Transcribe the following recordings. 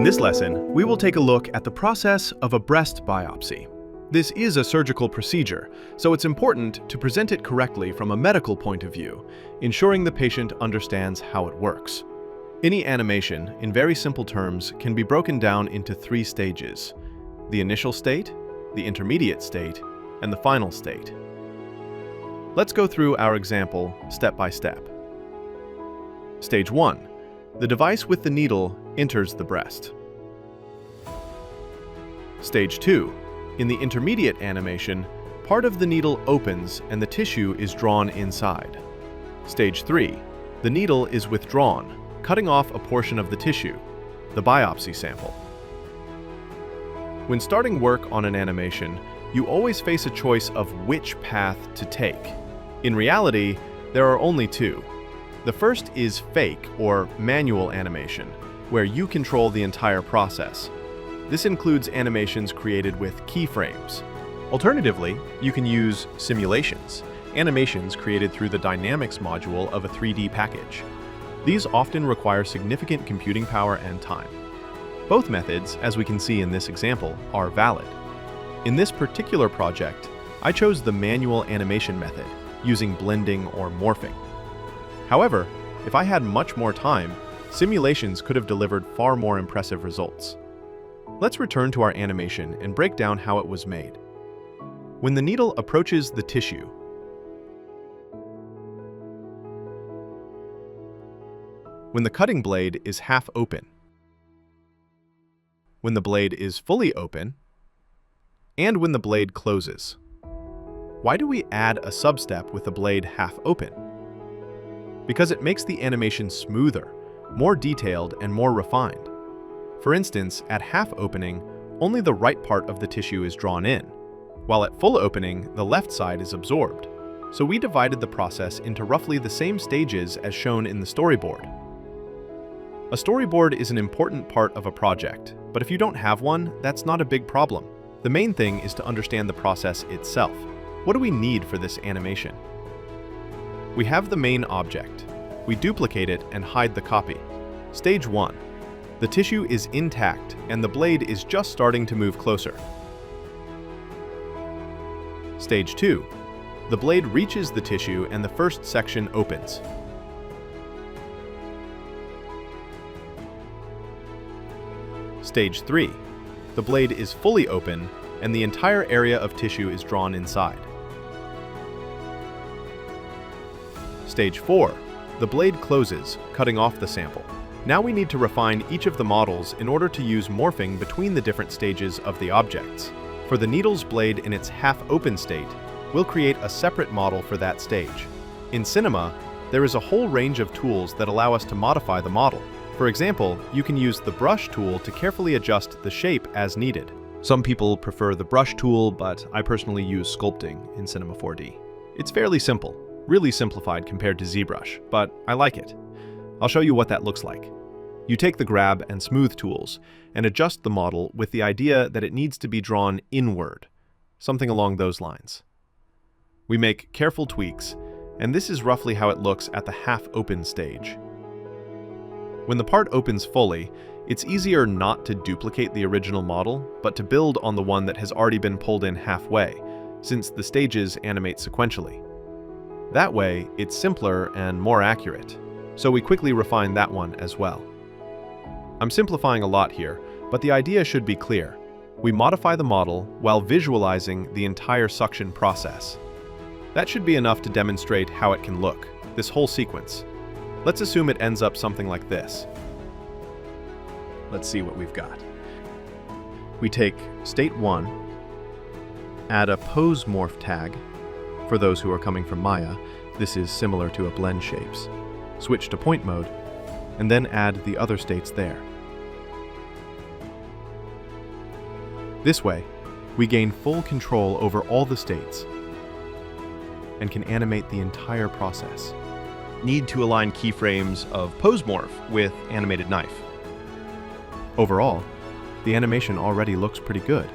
this lesson, we will take a look at the process of a breast biopsy. This is a surgical procedure, so it's important to present it correctly from a medical point of view, ensuring the patient understands how it works. Any animation, in very simple terms, can be broken down into 3 stages: the initial state, the intermediate state, and the final state. Let's go through our example step by step. Stage 1. The device with the needle enters the breast. Stage 2. In the intermediate animation, part of the needle opens and the tissue is drawn inside. Stage 3. The needle is withdrawn, cutting off a portion of the tissue, the biopsy sample. When starting work on an animation, you always face a choice of which path to take. In reality, there are only 2. The first is fake or manual animation, where you control the entire process. This includes animations created with keyframes. Alternatively, you can use simulations, animations created through the dynamics module of a 3D package. These often require significant computing power and time. Both methods, as we can see in this example, are valid. In this particular project, I chose the manual animation method, using blending or morphing. However, if I had much more time, simulations could have delivered far more impressive results. Let's return to our animation and break down how it was made. When the needle approaches the tissue, when the cutting blade is half open, when the blade is fully open, and when the blade closes. Why do we add a substep with the blade half open? Because it makes the animation smoother, more detailed, and more refined. For instance, at half opening, only the right part of the tissue is drawn in, while at full opening, the left side is absorbed. So we divided the process into roughly the same stages as shown in the storyboard. A storyboard is an important part of a project, but if you don't have one, that's not a big problem. The main thing is to understand the process itself. What do we need for this animation? We have the main object. We duplicate it and hide the copy. Stage 1. The tissue is intact and the blade is just starting to move closer. Stage 2. The blade reaches the tissue and the first section opens. Stage 3. The blade is fully open and the entire area of tissue is drawn inside. Stage 4. The blade closes, cutting off the sample. Now we need to refine each of the models in order to use morphing between the different stages of the objects. For the needle's blade in its half-open state, we'll create a separate model for that stage. In Cinema, there is a whole range of tools that allow us to modify the model. For example, you can use the brush tool to carefully adjust the shape as needed. Some people prefer the brush tool, but I personally use sculpting in Cinema 4D. It's fairly simple. Really simplified compared to ZBrush, but I like it. I'll show you what that looks like. You take the grab and smooth tools and adjust the model with the idea that it needs to be drawn inward, something along those lines. We make careful tweaks, and this is roughly how it looks at the half-open stage. When the part opens fully, it's easier not to duplicate the original model, but to build on the one that has already been pulled in halfway, since the stages animate sequentially. That way, it's simpler and more accurate, so we quickly refine that one as well. I'm simplifying a lot here, but the idea should be clear. We modify the model while visualizing the entire suction process. That should be enough to demonstrate how it can look, this whole sequence. Let's assume it ends up something like this. Let's see what we've got. We take state 1, add a pose morph tag. For those who are coming from Maya, this is similar to a blend shapes. Switch to point mode, and then add the other states there. This way, we gain full control over all the states and can animate the entire process. Need to align keyframes of pose morph with animated knife. Overall, the animation already looks pretty good,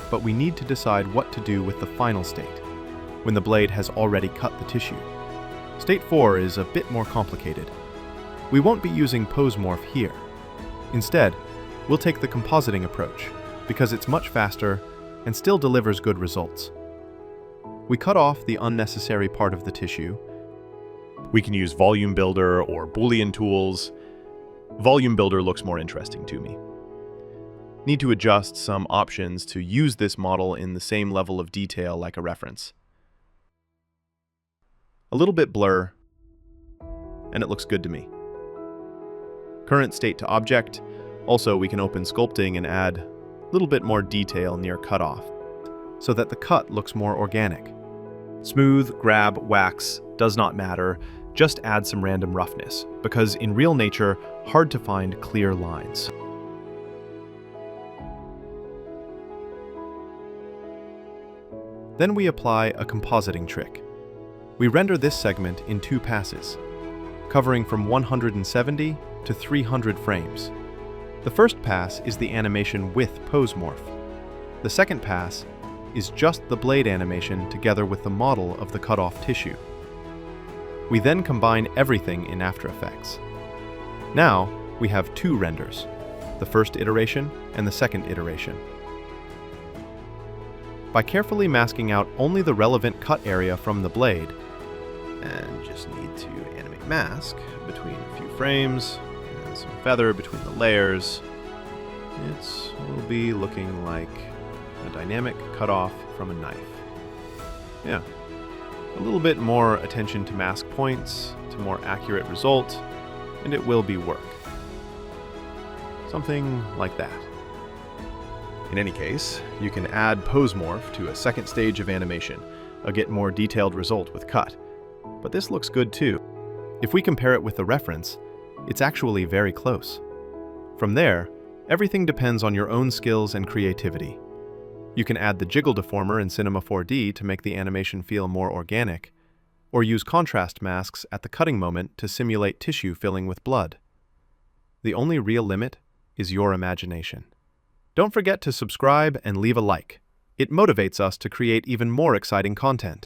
but we need to decide what to do with the final state, when the blade has already cut the tissue. State 4 is a bit more complicated. We won't be using pose morph here. Instead, we'll take the compositing approach because it's much faster and still delivers good results. We cut off the unnecessary part of the tissue. We can use Volume Builder or Boolean tools. Volume Builder looks more interesting to me. Need to adjust some options to use this model in the same level of detail like a reference. A little bit blur, and it looks good to me. Current state to object. Also, we can open sculpting and add a little bit more detail near cutoff so that the cut looks more organic. Smooth, grab, wax, does not matter. Just add some random roughness, because in real nature, hard to find clear lines. Then we apply a compositing trick. We render this segment in 2 passes, covering from 170 to 300 frames. The first pass is the animation with pose morph. The second pass is just the blade animation together with the model of the cut-off tissue. We then combine everything in After Effects. Now, we have 2 renders, the first iteration and the second iteration. By carefully masking out only the relevant cut area from the blade, and just need to animate mask between a few frames, and some feather between the layers, it will be looking like a dynamic cutoff from a knife. Yeah. A little bit more attention to mask points, to more accurate result, and it will be work. Something like that. In any case, you can add pose morph to a second stage of animation, a get more detailed result with cut. But this looks good too. If we compare it with the reference, it's actually very close. From there, everything depends on your own skills and creativity. You can add the jiggle deformer in Cinema 4D to make the animation feel more organic, or use contrast masks at the cutting moment to simulate tissue filling with blood. The only real limit is your imagination. Don't forget to subscribe and leave a like. It motivates us to create even more exciting content.